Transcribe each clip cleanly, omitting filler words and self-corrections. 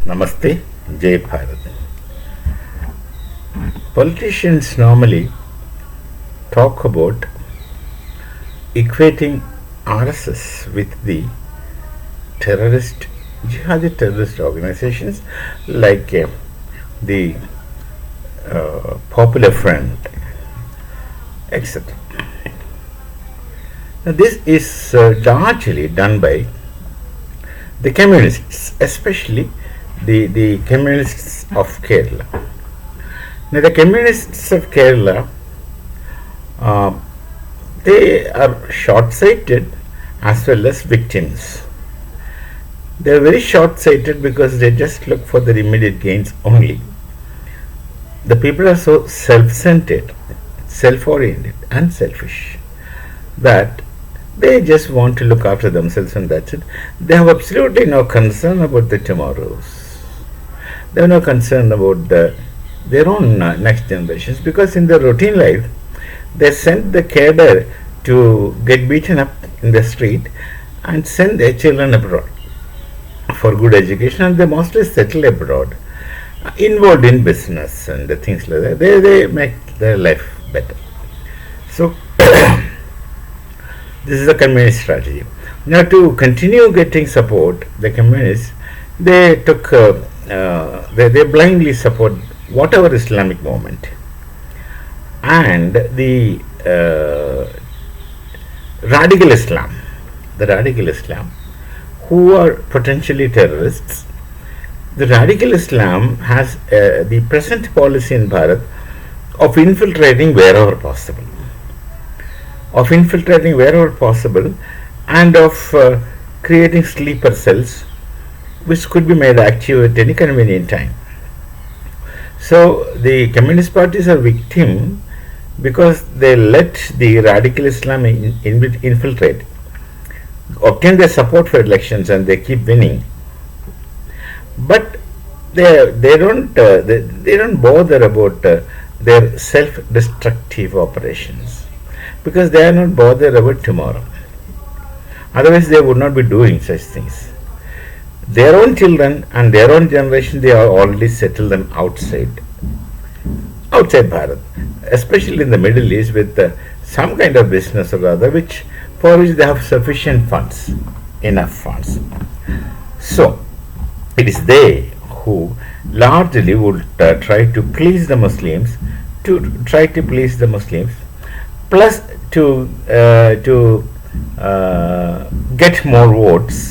Namaste, Jai Bharat. Politicians normally talk about equating RSS with the terrorist, jihadi terrorist organizations like the Popular Front, etc. Now, this is largely done by the communists, especially the communists of Kerala. Now, the communists of Kerala, uh, they are short-sighted as well as victims. They are very short-sighted because they just look for their immediate gains only. The people are so self-centered, self-oriented, and selfish that they just want to look after themselves and that's it. They have absolutely no concern about the tomorrows. They have no concern about their own next generations, because in their routine life they send the cadre to get beaten up in the street and send their children abroad for good education, and they mostly settle abroad, involved in business and the things like that. They make their life better. So this is a communist strategy. Now, to continue getting support, the communists, they took they blindly support whatever Islamic movement, and the radical Islam, who are potentially terrorists. The radical Islam has the present policy in Bharat of infiltrating wherever possible, and of creating sleeper cells which could be made active at any convenient time. So the communist parties are victim because they let the radical Islam infiltrate, obtain their support for elections, and they keep winning. But they don't bother about their self-destructive operations, because they are not bothered about tomorrow. Otherwise, they would not be doing such things. Their own children and their own generation, they are already settled them outside Bharat, especially in the Middle East, with some kind of business or other, for which they have sufficient funds, enough funds. So it is they who largely would try to please the Muslims, plus to get more votes.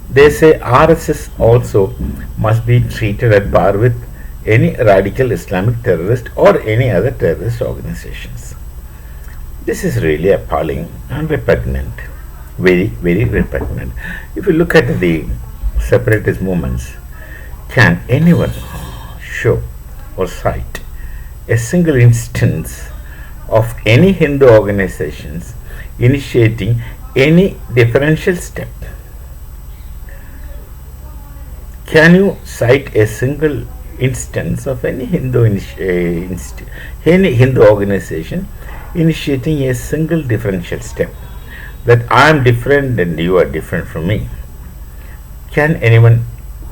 They say RSS also must be treated at par with any radical Islamic terrorist or any other terrorist organizations. This is really appalling and repugnant, very, very repugnant. If you look at the separatist movements, can anyone show or cite a single instance of any Hindu organizations initiating any differential step? Can you cite a single instance of any Hindu organization initiating a single differential step, that I am different and you are different from me? Can anyone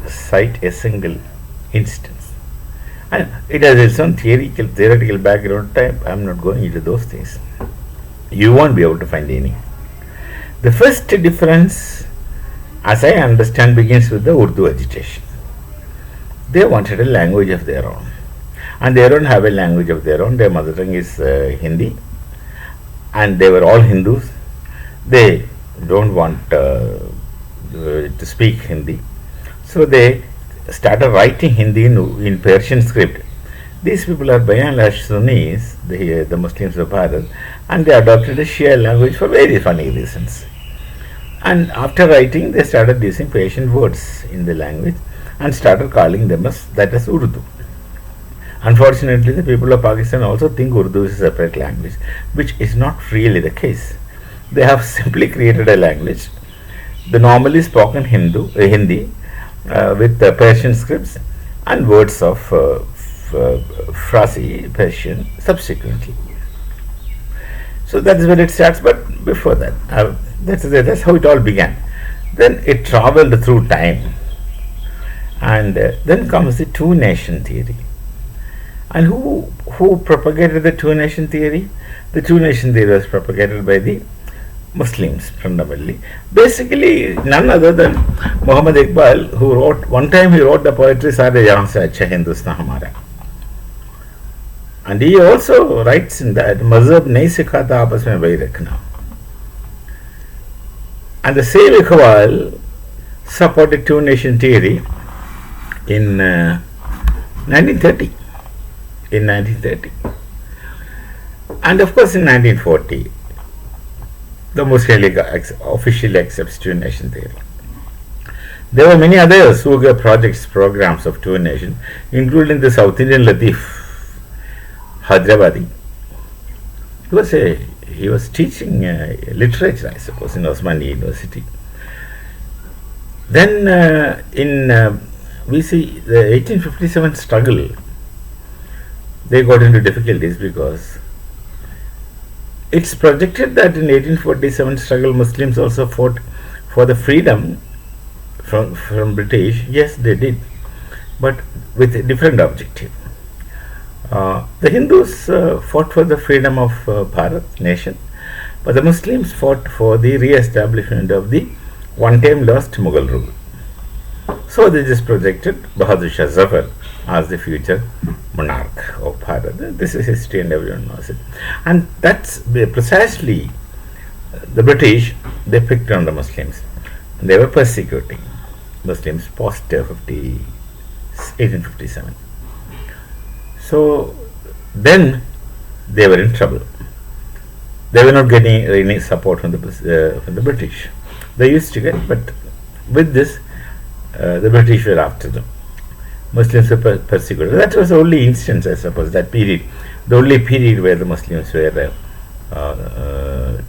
cite a single instance? And it has its own theoretical background type. I am not going into those things. You won't be able to find any. The first difference, as I understand, begins with the Urdu agitation. They wanted a language of their own, and they don't have a language of their own. Their mother tongue is Hindi, and they were all Hindus. They don't want to speak Hindi, so they started writing Hindi in Persian script. These people are by and large Sunnis, the Muslims of Bharat, and they adopted a Shia language for very funny reasons. And after writing, they started using Persian words in the language and started calling them as Urdu. Unfortunately, the people of Pakistan also think Urdu is a separate language, which is not really the case. They have simply created a language, the normally spoken Hindi, with Persian scripts and words of Farsi Persian subsequently. So that is where it starts. But before that, that's how it all began. Then it traveled through time, And then comes the two nation theory. And who propagated the two nation theory? The two nation theory was propagated by the Muslims fundamentally. Basically, none other than Muhammad Iqbal, who wrote, one time he wrote the poetry Sare Jahan Se Acha Hindustan Hamara. And he also writes in that, Mazhab nahi sikhata aapas mein bhai rakhna. And the same Iqbal supported two nation theory in 1930. In 1930. And of course in 1940, the Muslim League officially accepts two nation theory. There were many others who gave projects, programs of two nation, including the South Indian Latif Hyderabadi. He was teaching literature, I suppose, in Osmani University. Then we see the 1857 struggle. They got into difficulties because it's projected that in 1847 struggle Muslims also fought for the freedom from British. Yes, they did, but with a different objective. The Hindus fought for the freedom of Bharat nation, but the Muslims fought for the re-establishment of the one-time lost Mughal rule. So they just projected Bahadur Shah Zafar as the future monarch of Bharat. This is history and everyone knows it. And that's precisely the British, they picked on the Muslims. They were persecuting Muslims post 1857. So then they were in trouble. They were not getting any support from the British. They used to get, but with this, the British were after them. Muslims were persecuted. That was the only instance, I suppose, that period, the only period where the Muslims were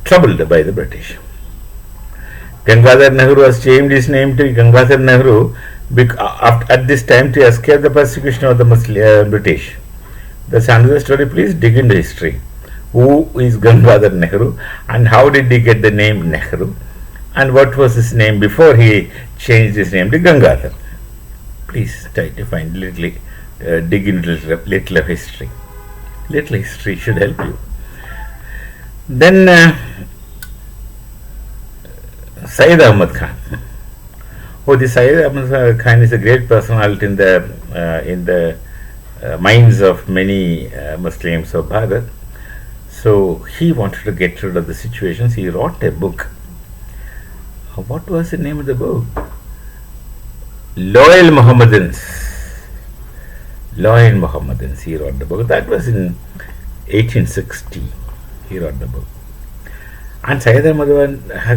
troubled by the British. Gangadhar Nehru has changed his name to Gangadhar Nehru at this time to escape the persecution of the British. That's another story. Please dig into history. Who is Gangadhar Nehru and how did he get the name Nehru? And what was his name before he changed his name to Gangadhar? Please try to find dig into little of history. Little history should help you. Then Syed Ahmad Khan. The Syed Ahmad Khan is a great personality in the minds of many Muslims of Bharat. So he wanted to get rid of the situations. He wrote a book. What was the name of the book? Loyal Mohammedans. Loyal Mohammedans. He wrote the book. That was in 1860. He wrote the book. And Syed Ahmad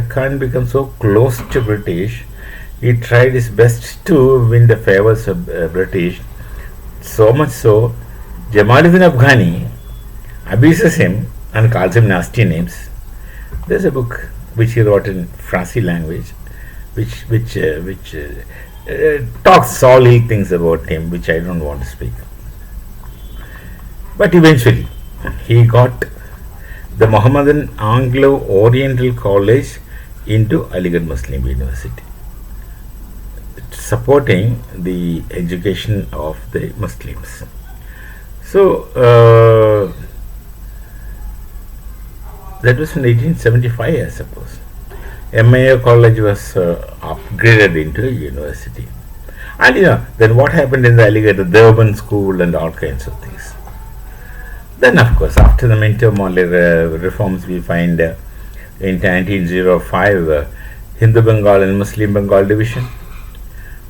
Khan became so close to British. He tried his best to win the favors of British. So much so, Jamaluddin Afghani abuses him and calls him nasty names. There's a book which he wrote in Farsi language, which talks solid things about him, which I don't want to speak. But eventually, he got the Mohammedan Anglo-Oriental College into Aligarh Muslim University, supporting the education of the Muslims. So that was in 1875, I suppose. MIA College was upgraded into a university. And then what happened in the Aligarh, the Deoband school and all kinds of things. Then of course, after the Minto Molly reforms, we find in 1905 Hindu Bengal and Muslim Bengal division,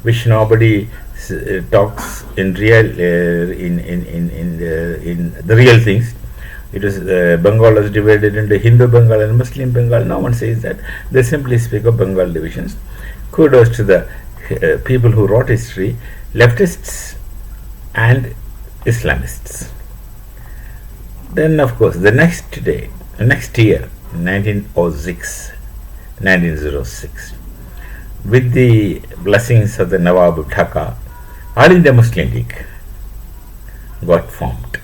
which nobody talks in the real things. It was Bengal was divided into Hindu Bengal and Muslim Bengal. No one says that. They simply speak of Bengal divisions. Kudos to the people who wrote history, leftists and Islamists. Then, of course, the next year, 1906, with the blessings of the Nawab of Dhaka, All India Muslim League got formed.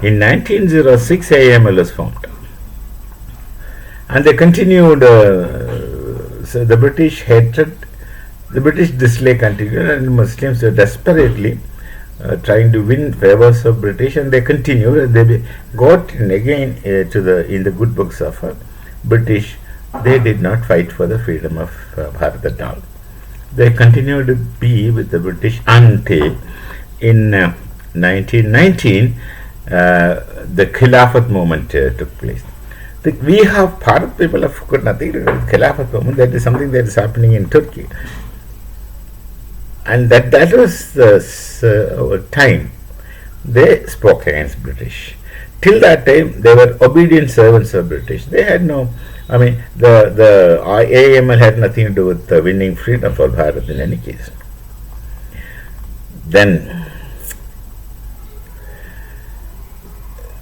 In 1906, AML was formed. And they continued, so the British hated The British display continued, and Muslims were desperately trying to win favors of British, and they continued. And they got in again to the in the good books of British. They did not fight for the freedom of Bharat at all. They continued to be with the British until in 1919 the Khilafat movement took place. We have Bharat people have got nothing to do with Khilafat movement. That is something that is happening in Turkey, and that was the time they spoke against British. Till that time, they were obedient servants of British. They had no, I mean, the AML had nothing to do with winning freedom for Bharat in any case. Then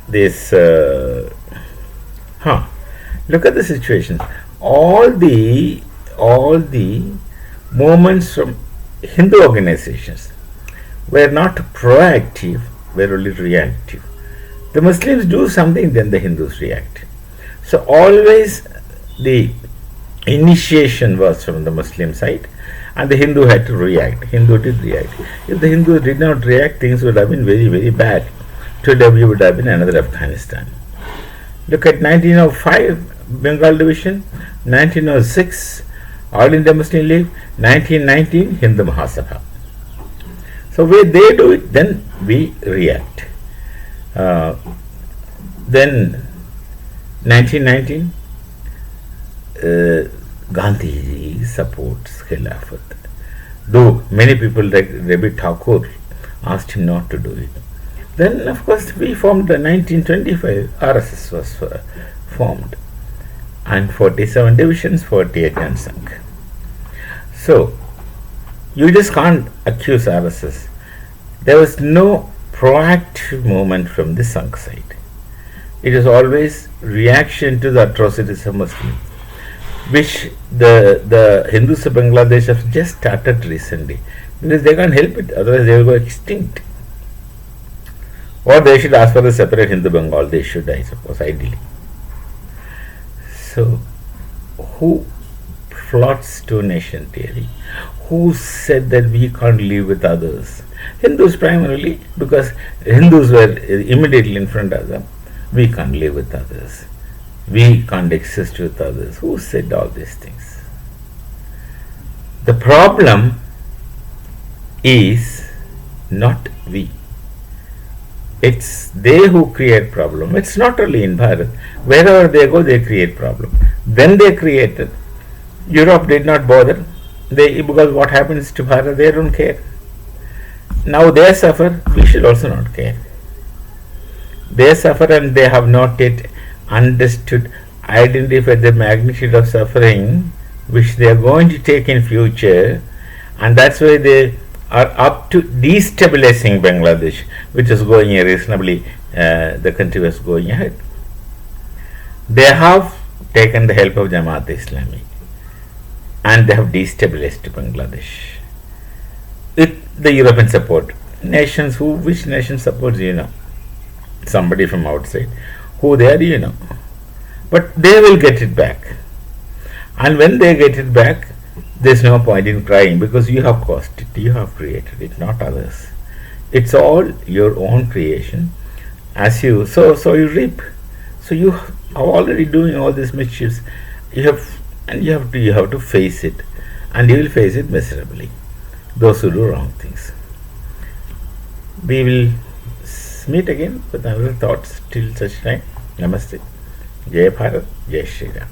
this, look at the situation. All the movements from Hindu organizations were not proactive, were only reactive. The Muslims do something, then the Hindus react. So always the initiation was from the Muslim side, and the Hindu had to react. Hindu did react. If the Hindu did not react, things would have been very, very bad. Today we would have been another Afghanistan. Look at 1905 Bengal division, 1906 All India Muslim League, 1919 Hindu Mahasabha. So when they do it, then we react. Then 1919 Gandhi supports Khilafat, though many people like Rabi Thakur asked him not to do it. Then of course we formed the 1925 RSS was formed, and 47 divisions, 48 unsunk. So you just can't accuse RSS. There was no proactive movement from the sunk side. It is always reaction to the atrocities of Muslims, which the Hindus of Bangladesh have just started recently, because they can't help it, otherwise they will go extinct. Or they should ask for a separate Hindu Bengal. They should, I suppose, ideally. So, who floats two-nation theory? Who said that we can't live with others? Hindus primarily, because Hindus were immediately in front of them. We can't live with others. We can't exist with others. Who said all these things? The problem is not we. It's they who create problem. It's not only in Bharat. Wherever they go, they create problem. Then they created. Europe did not bother. Because what happens to Bharat, they don't care. Now they suffer, we should also not care. They suffer and they have not yet understood, identified the magnitude of suffering which they are going to take in future, and that's why they are up to destabilizing Bangladesh, which is going reasonably, the country was going ahead. They have taken the help of Jamaat Islami, and they have destabilized Bangladesh with the European support. Nations, which nation supports, somebody from outside. Who they are, But they will get it back. And when they get it back, there's no point in crying, because you have caused it, you have created it, not others. It's all your own creation. As you sow, so you reap. So you are already doing all these mischiefs. You have to face it, and you will face it miserably. Those who do wrong things. We will meet again with another thoughts. Till such time, Namaste. Jai Bharat, Jai Shri Ram.